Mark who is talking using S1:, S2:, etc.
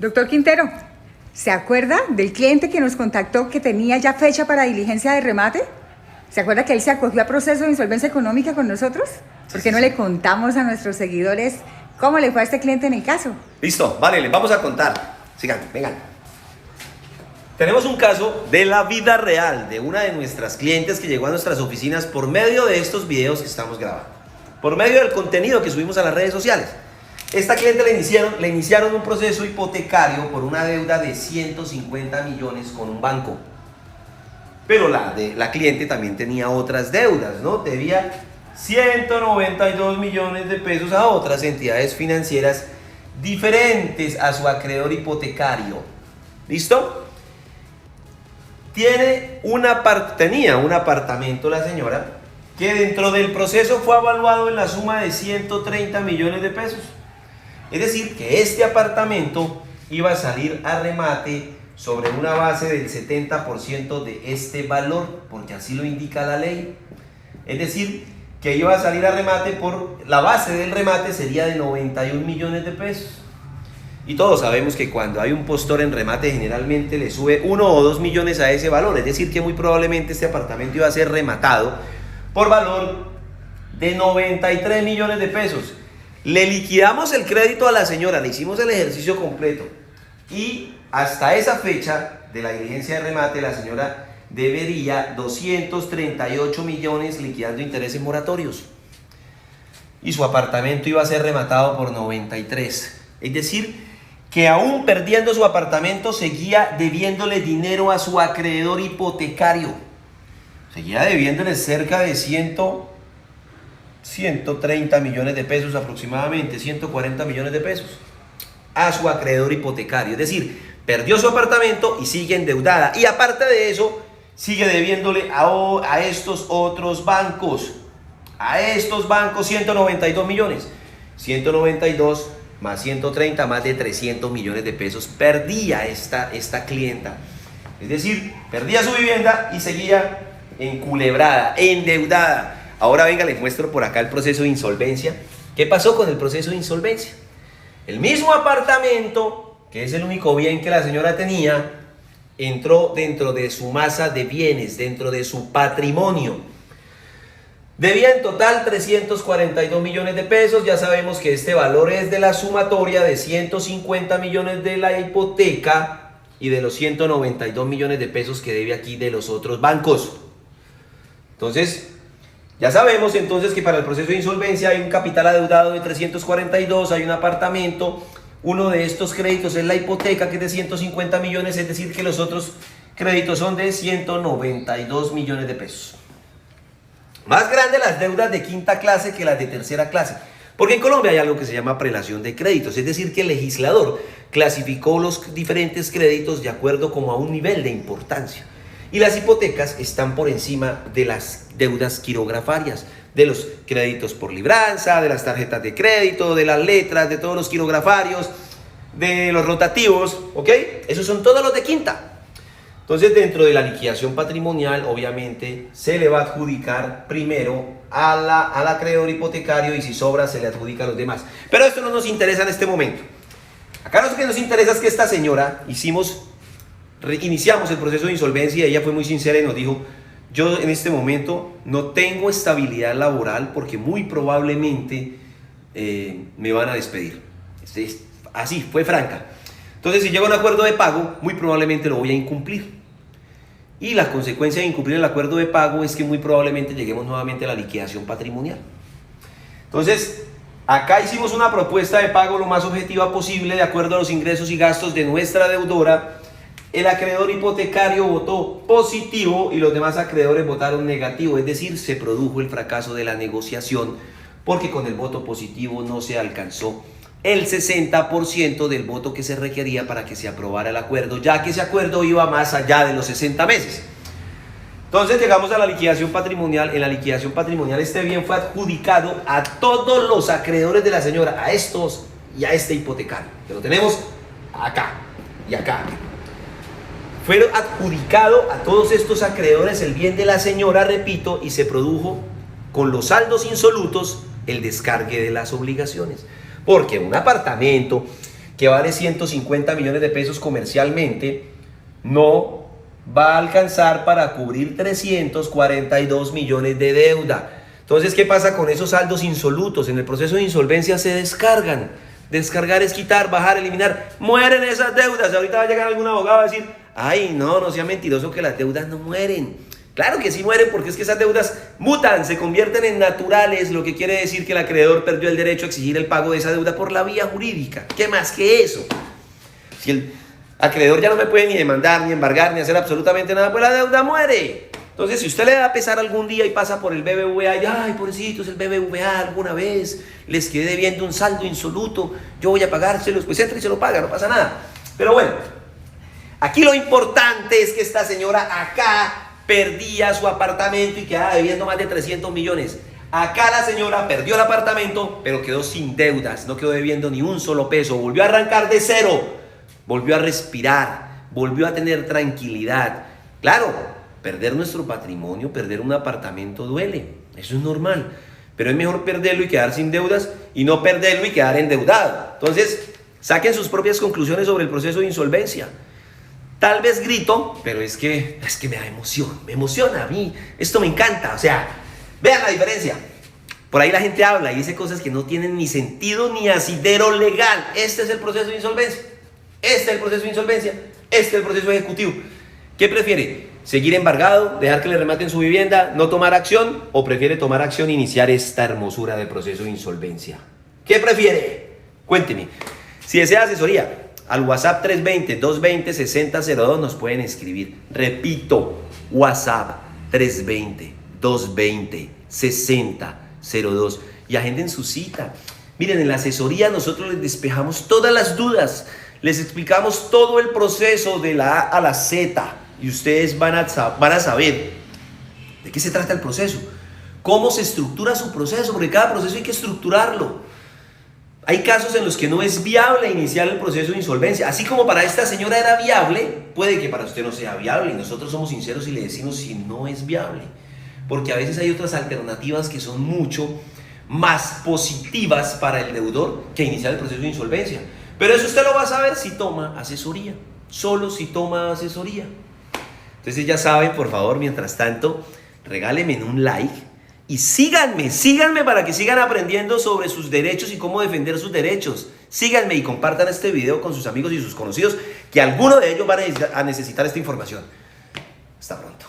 S1: Doctor Quintero, ¿se acuerda del cliente que nos contactó que tenía ya fecha para diligencia de remate? ¿Se acuerda que él se acogió a proceso de insolvencia económica con nosotros? ¿Por qué no le contamos a nuestros seguidores cómo le fue a este cliente en el caso?
S2: Listo, vale, les vamos a contar. Sigan, vengan. Tenemos un caso de la vida real de una de nuestras clientes que llegó a nuestras oficinas por medio de estos videos que estamos grabando, por medio del contenido que subimos a las redes sociales. Esta cliente le iniciaron un proceso hipotecario por una deuda de 150 millones con un banco. Pero la cliente también tenía otras deudas, ¿no? Debía 192 millones de pesos a otras entidades financieras diferentes a su acreedor hipotecario. ¿Listo? Tenía un apartamento la señora que dentro del proceso fue evaluado en la suma de 130 millones de pesos. Es decir, que este apartamento iba a salir a remate sobre una base del 70% de este valor, porque así lo indica la ley. Es decir, que iba a salir a remate la base del remate sería de 91 millones de pesos. Y todos sabemos que cuando hay un postor en remate generalmente le sube 1 o 2 millones a ese valor. Es decir, que muy probablemente este apartamento iba a ser rematado por valor de 93 millones de pesos. Le liquidamos el crédito a la señora, le hicimos el ejercicio completo y hasta esa fecha de la diligencia de remate la señora debería 238 millones liquidando intereses moratorios y su apartamento iba a ser rematado por 93. Es decir, que aún perdiendo su apartamento seguía debiéndole dinero a su acreedor hipotecario. Seguía debiéndole cerca de 130 millones de pesos aproximadamente, 140 millones de pesos a su acreedor hipotecario. Es decir, perdió su apartamento y sigue endeudada. Y aparte de eso, sigue debiéndole a estos otros bancos. A estos bancos 192 millones. 192 más 130, más de 300 millones de pesos perdía esta clienta. Es decir, perdía su vivienda y seguía enculebrada, endeudada. Ahora venga, les muestro por acá el proceso de insolvencia. ¿Qué pasó con el proceso de insolvencia? El mismo apartamento, que es el único bien que la señora tenía, entró dentro de su masa de bienes, dentro de su patrimonio. Debía en total 342 millones de pesos. Ya sabemos que este valor es de la sumatoria de 150 millones de la hipoteca y de los 192 millones de pesos que debe aquí de los otros bancos. Entonces, ya sabemos entonces que para el proceso de insolvencia hay un capital adeudado de 342, hay un apartamento, uno de estos créditos es la hipoteca que es de 150 millones, es decir que los otros créditos son de 192 millones de pesos. Más grandes las deudas de quinta clase que las de tercera clase, porque en Colombia hay algo que se llama prelación de créditos, es decir que el legislador clasificó los diferentes créditos de acuerdo como a un nivel de importancia. Y las hipotecas están por encima de las deudas quirografarias, de los créditos por libranza, de las tarjetas de crédito, de las letras, de todos los quirografarios, de los rotativos, ¿ok? Esos son todos los de quinta. Entonces, dentro de la liquidación patrimonial, obviamente, se le va a adjudicar primero al acreedor hipotecario y si sobra se le adjudica a los demás. Pero esto no nos interesa en este momento. Acá lo que nos interesa es que esta señora iniciamos el proceso de insolvencia y ella fue muy sincera y nos dijo: yo en este momento no tengo estabilidad laboral porque muy probablemente me van a despedir. Así, fue franca. Entonces, si llego a un acuerdo de pago, muy probablemente lo voy a incumplir. Y la consecuencia de incumplir el acuerdo de pago es que muy probablemente lleguemos nuevamente a la liquidación patrimonial. Entonces, acá hicimos una propuesta de pago lo más objetiva posible de acuerdo a los ingresos y gastos de nuestra deudora. El acreedor hipotecario votó positivo y los demás acreedores votaron negativo, es decir, se produjo el fracaso de la negociación porque con el voto positivo no se alcanzó el 60% del voto que se requería para que se aprobara el acuerdo, ya que ese acuerdo iba más allá de los 60 meses. Entonces llegamos a la liquidación patrimonial. En la liquidación patrimonial este bien fue adjudicado a todos los acreedores de la señora, a estos y a este hipotecario, que lo tenemos acá y acá. Fue adjudicado a todos estos acreedores el bien de la señora, repito, y se produjo con los saldos insolutos el descargue de las obligaciones. Porque un apartamento que vale 150 millones de pesos comercialmente, no va a alcanzar para cubrir 342 millones de deuda. Entonces, ¿qué pasa con esos saldos insolutos? En el proceso de insolvencia se descargan. Descargar es quitar, bajar, eliminar. Mueren esas deudas. Ahorita va a llegar algún abogado a decir, ay, no sea mentiroso que las deudas no mueren. Claro que sí mueren, porque es que esas deudas mutan, se convierten en naturales, lo que quiere decir que el acreedor perdió el derecho a exigir el pago de esa deuda por la vía jurídica. ¿Qué más que eso? Si el acreedor ya no me puede ni demandar, ni embargar, ni hacer absolutamente nada, pues la deuda muere. Entonces, si usted le da a pesar algún día y pasa por el BBVA y, ay, pobrecitos, el BBVA alguna vez les quedé debiendo un saldo insoluto, yo voy a pagárselos, pues entra y se lo paga, no pasa nada. Pero bueno, aquí lo importante es que esta señora acá perdía su apartamento y quedaba debiendo más de 300 millones. Acá la señora perdió el apartamento, pero quedó sin deudas, no quedó debiendo ni un solo peso, volvió a arrancar de cero, volvió a respirar, volvió a tener tranquilidad. Claro, perder nuestro patrimonio, perder un apartamento duele, eso es normal, pero es mejor perderlo y quedar sin deudas y no perderlo y quedar endeudado. Entonces, saquen sus propias conclusiones sobre el proceso de insolvencia. Tal vez grito, pero es que me da emoción, me emociona a mí, esto me encanta, o sea, vean la diferencia. Por ahí la gente habla y dice cosas que no tienen ni sentido ni asidero legal. Este es el proceso de insolvencia, este es el proceso de insolvencia, este es el proceso ejecutivo. ¿Qué prefiere? ¿Seguir embargado, dejar que le rematen su vivienda, no tomar acción? ¿O prefiere tomar acción e iniciar esta hermosura del proceso de insolvencia? ¿Qué prefiere? Cuénteme. Si desea asesoría, al WhatsApp 320-220-6002 nos pueden escribir. Repito, WhatsApp 320-220-6002 y agenden su cita. Miren, en la asesoría nosotros les despejamos todas las dudas, les explicamos todo el proceso de la A a la Z y ustedes van a saber de qué se trata el proceso, cómo se estructura su proceso, porque cada proceso hay que estructurarlo. Hay casos en los que no es viable iniciar el proceso de insolvencia. Así como para esta señora era viable, puede que para usted no sea viable. Y nosotros somos sinceros y le decimos si no es viable. Porque a veces hay otras alternativas que son mucho más positivas para el deudor que iniciar el proceso de insolvencia. Pero eso usted lo va a saber si toma asesoría. Solo si toma asesoría. Entonces ya saben, por favor, mientras tanto, regálenme un like. Y síganme para que sigan aprendiendo sobre sus derechos y cómo defender sus derechos. Síganme y compartan este video con sus amigos y sus conocidos, que alguno de ellos van a necesitar esta información. Hasta pronto.